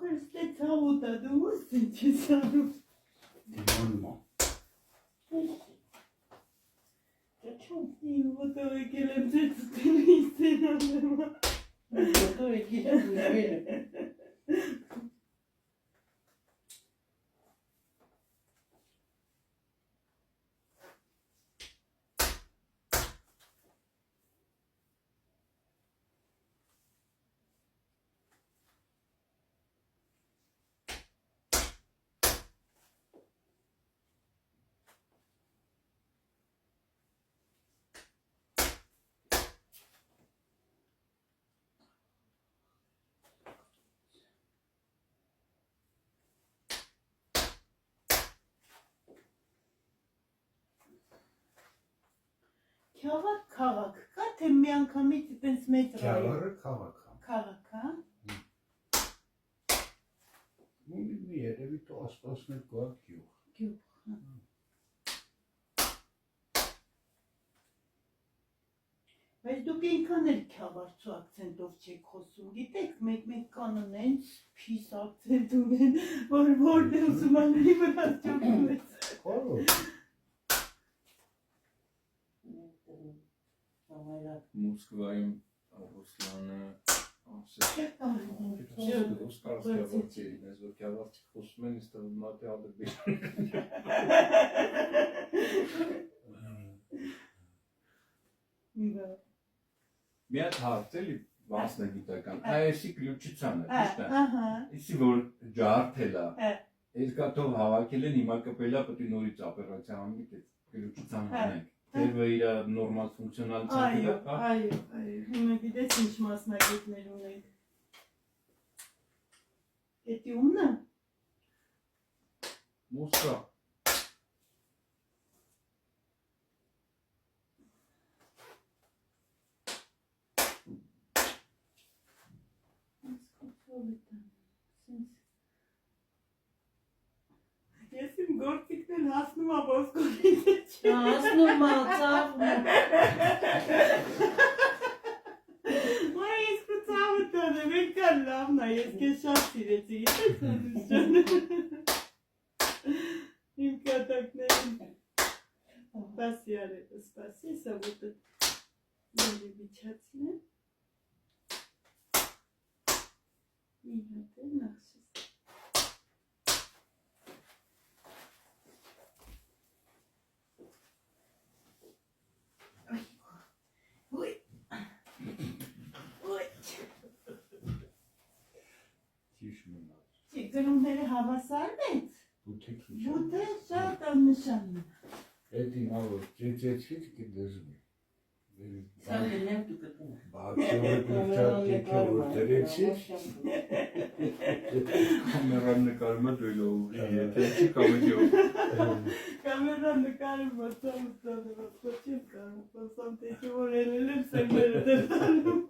Ախր ստե ցավոտ է դու ո՞ս ինչի սանում։ Դիմանումա։ Ճաչում ոտո եկել եմ ծեցուցելու իսեն անեմ։ Ոտո եկել եմ նվերը։ Քյավակ քաղաք կա, թե մի անգամից տենց մետրո է։ Քյավառը քաղաք է։ Քաղաք, հա։ Ունի երևի 10-12 հատ գյուղ։ Գյուղ, հա։ Բայց դուք ինքան էլ քյավարցու ակցենտով չեք խոսում, գիտեք, մեկ կանոն են փիս ակցենտ ունեն, որ ուսումնալի վրա ճոքում ես։ Խորը։ Մոսկվայում Ռուսլանը ասեց կարս կավարցի ինես, որ կավարցի խոսում են, իստավ մատի ադրբիր։ Մի հատ հարց էլի մասնագիտական, այսի կլյուչիցան է, ճիշտ է։ Իսի որ ջարդել է, այս կաթով հավաքել են, հիմա կպելա պետք է նորից օպերացիա անենք, կլյուչիցան հանենք։ Թեվը իր նորմալ ֆունկցիոնալիզացիա կա։ Այո, հիմա գիտես ինչ մասնագետներ ունենք։ Էդի ումն է։ Մոսկվա։ Ես իմ գործիքն հասնում ա ոսկորից չէ։ Հասնում ա, ծաղում ա։ Մայ ես կու ծավը տանեմ, են կան լավն ա, ես կեզ շատ սիրեցի, գիտես անուշան։ Իմ կատակներին։ Սպասի արեպը, սպասի, սա ոտը նորի վիչացին է։ Իմ հատ է նախշս։ Գրումները հավասարն եք, բութը շատ աննշանն է։ Էդի նավոր ճեծեցվից կդեզում է։ Սա լենեմ դու կտում է։ Բացյորը դուրճատ տեքը որ դրեցիվ։ Կամերան նկարում է դույլը ուղի, եթե չի կամեդիով։ Կամերան նկարում բացամ ստանում, ասկոչիվ կարում, բացամ տեքը որ էլել եմ սերմերը դրտանում։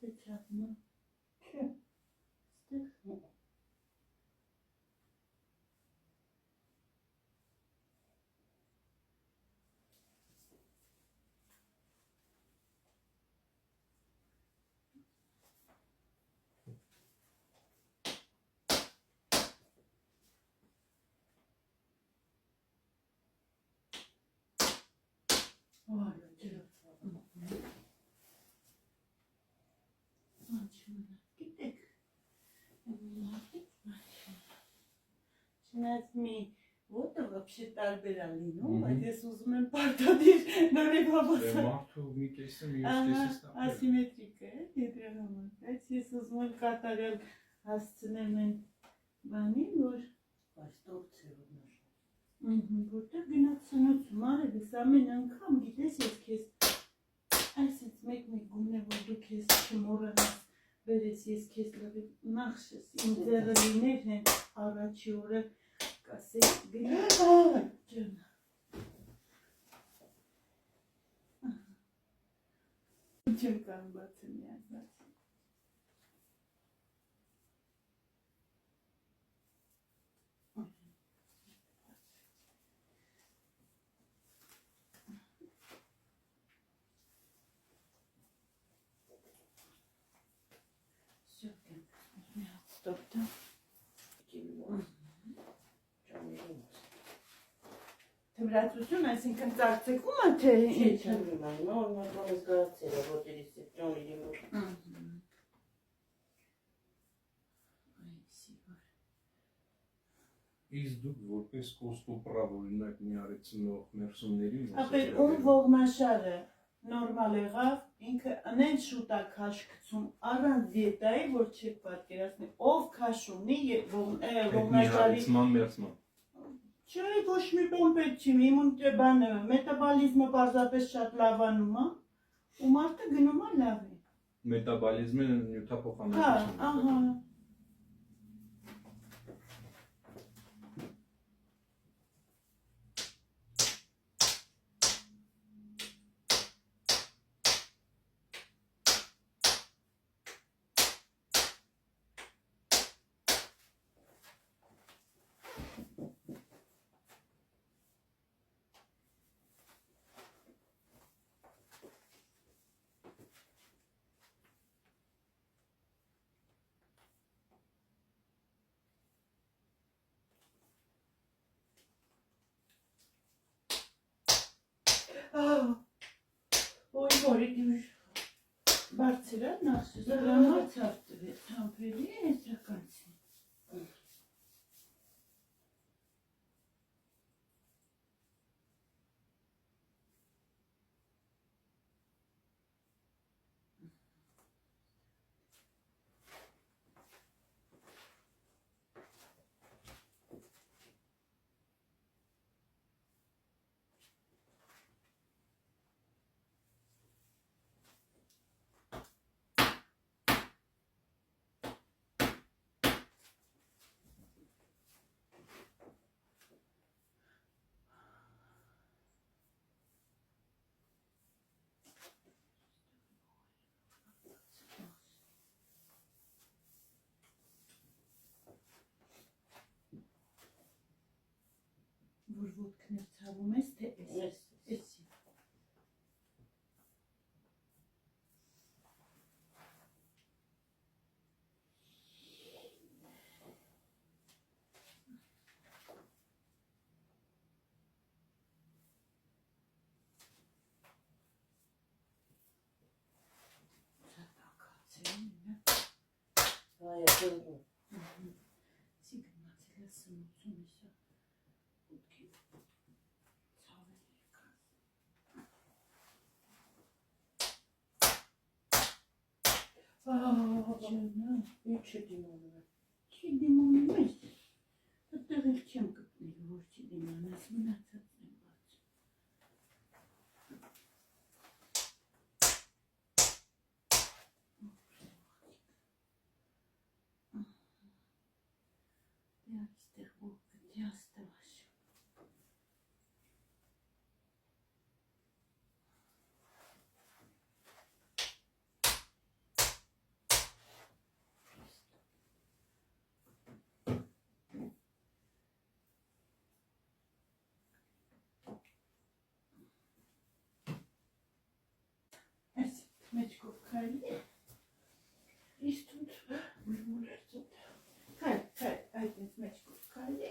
Ստեչատնա, չէ, ստեղ։ Գիտեք, չնայած մի ոտը вообще տարբեր է լինում, բայց ես ուզում եմ պարտադիր նորեկ հավասար։ Մարդու մի կեսը մյուս կեսը ստապել։ Ասիմետրիկ է, դրա համար, բայց ես ուզում եմ կատարել հասցնեմ են բանի, որ Այստեղ ծերունաշ։ որտեղ գնաց սնուցում, արել ես ամեն անգամ, գիտես ես քեզ այսից մեկ գումն է, որ դու քեզ չմոռանաս Վերես ես քեզ լավ նախշս իմ ձեռը լիներ հենց առաջի օրը կասեի գնա ջան Չեմ կարող բացել միայն բացել Ստոպտա Թմրացություն, այսինքն ծարձեկում է, թե Չէ, չեմ իմանում, օրինակ զգացել է, ոտերից է ճոն իրիմուր։ Իսկ դուք որպես կոստոպրավ օրինակ մի արեցնող մերսումներին Ապեր ում ողնաշարը նորմալ եղավ, ինքը անեն շուտ է քաշ գցում, առանց դիետայի, որ չեք պատկերացնի, ով քաշ ունի ողնաշարի մերսման Չէ, ոչ մի բան պետք չի, իմ բանը, մետաբոլիզմը պարզապես շատ լավանում է, ու մարդը գնում է լավ է։ Մետաբոլիզմը Հա, նյութափոխանակություն ահա։ Ոյ որի դյուր բարձր է նախշս, դրամա ծարտվեց, համպերի է սականցի։ Որ ոտքներ ցավում ես, թե ես, էսի։ Այո, դու։ Չի գնացել է սնուցում իսա։ Ոտքի ցավել եկած։ Ջանա, Ինչ է դիմանում։ չի դիմանում ես։ Այդտեղ էլ չեմ գտնել, որ չի դիմանաս, մնացածն եմ բաց։ Դե այստեղ որ գտի աստվաշ։ Այս մեջքով քայլի։ Իսկ тут մուրմուրեցոտ։ Քայլ, այդ ինձ մեջքով քայլի։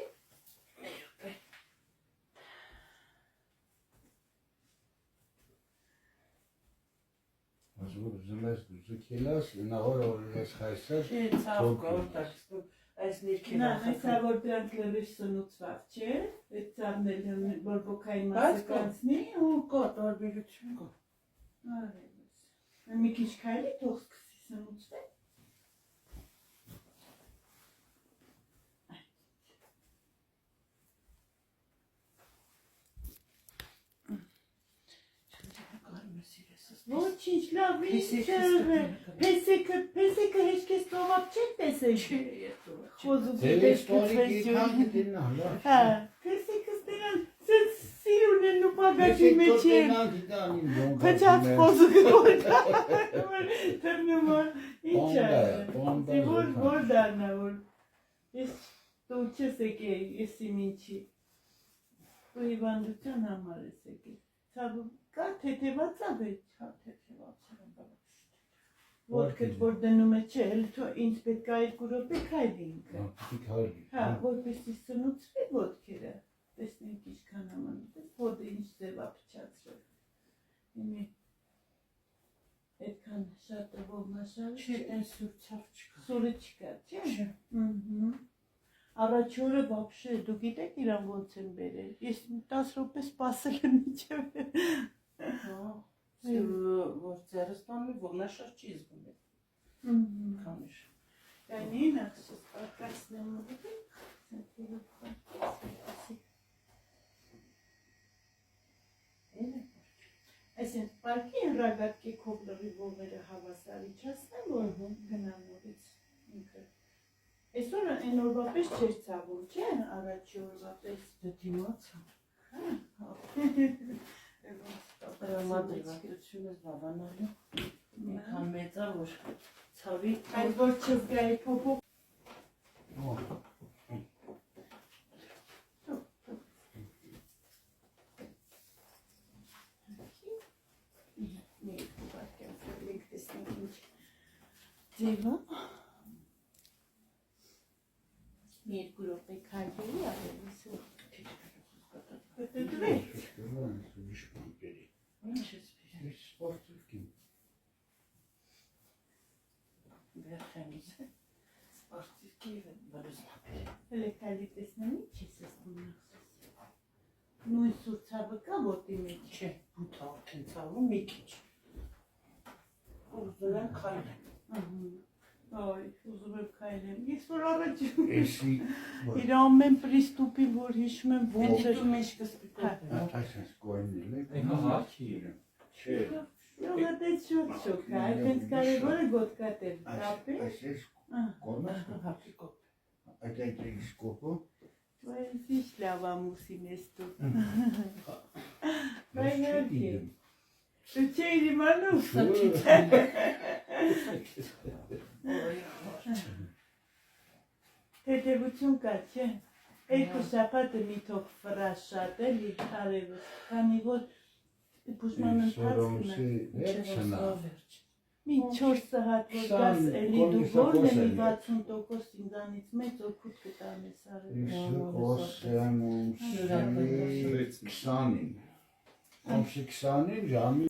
Որ զմես դու քելաս, նահորը որ ես խայսես, Չէ, ցավ գորտակս, այս ներքին Նա հեսա որ դրանք լրիվ սնուցված, չէ, այդ ծավնել բորբոքային Բայց մասը կանցնի ու կա տարբերություն կա։ արևս։ Մի քիչ քայլի, թող սկսի սնուցվել։ Կարում ես իրես Ոչ, Ոչինչ, լավ, ինչ Փեսեքը հեչքես տովապ չեք տեսել։ Խոզուկ Հա, փեսեքս դրան սիրուն են ու պագաշի մեջ են։ Փչած խոզուկ թռնում ինչ է։ Որ դառնա, որ ես դու չես եկել, ես իմ ինչի։ Դու հիվանդության համար ես եկել։ Ցավ կա թեթևացավ է, հա թեթևացավ է։ Ոտքդ որ դնում է չէ, էլ ինձ պետք է 2 րոպե քայլենք։ Հա, որպեսզի սնուցվի ոտքերը։ Տեսնենք ինչքան ամանուց, ոտը ինչ ձև է փչացրել։ Իմի այդքան շատ ողնաշար Չէ, այն սուր ցավ չկա։ Սուրը չկա, չէ։ Առաջ օրը вообще դու գիտեք իրան ոնց են բերել։ Ես 10 րոպե սպասել եմ միջև։ Որ ձերստանի ողնաշար չի զգում։ Քանիշ։ Կանին ասես պարկասնեմ ուղղի։ Այսինքն պարկի հրագատկի քոբլերի ողերը հավասարի չասնեմ, որ գնամ նորից ինքը։ Այսօր այն օրվա պես չէր ցավում, չէ՞, առաջի օրվա պես դիմացա։ Տրամադրվածությունը զբաղանալու Մեկան մեծա, որ ցավի Այդ որ չզգայի փոփոխ Ձևա մի 2 րոպե քայլի արելիս Ինչ ես վերջանից սպարտիվքի բրզնապեր Հələ քայլի տեսնեմ ինչ ես ասում Նույն սուր ցավը կա ոտի մեջ չէ, բութա արդեն ցավում մի քիչ Ուզում եմ քայլեմ Այ, ուզում եմ քայլեմ Ես որ առաջ Էսի իր ամեն պրիստուպին որ հիշում եմ ոնց էր դու մեջ կսպիտակ Այսպես կոյնել է Հաքի Չէ Շոգատեց շոկ կա, այդպես կարևոր է գոտկատել կապել Այսպես կորնաս հապի կոպ Այդ սկոպը Բայց ինչ լավ ամուսին ես դու Դու չէիր իմանում Հետևություն կա, չէ։ Երկու շաբաթը մի թող ֆրաշ շատ էլի արևս, քանի որ բուժման ընթացքն է։ Մի 4 սահատ որ գաս էլի դու որն է մի 60% ինձանից մեծ օգուտ կտանես արևս։ 20-ին ժամի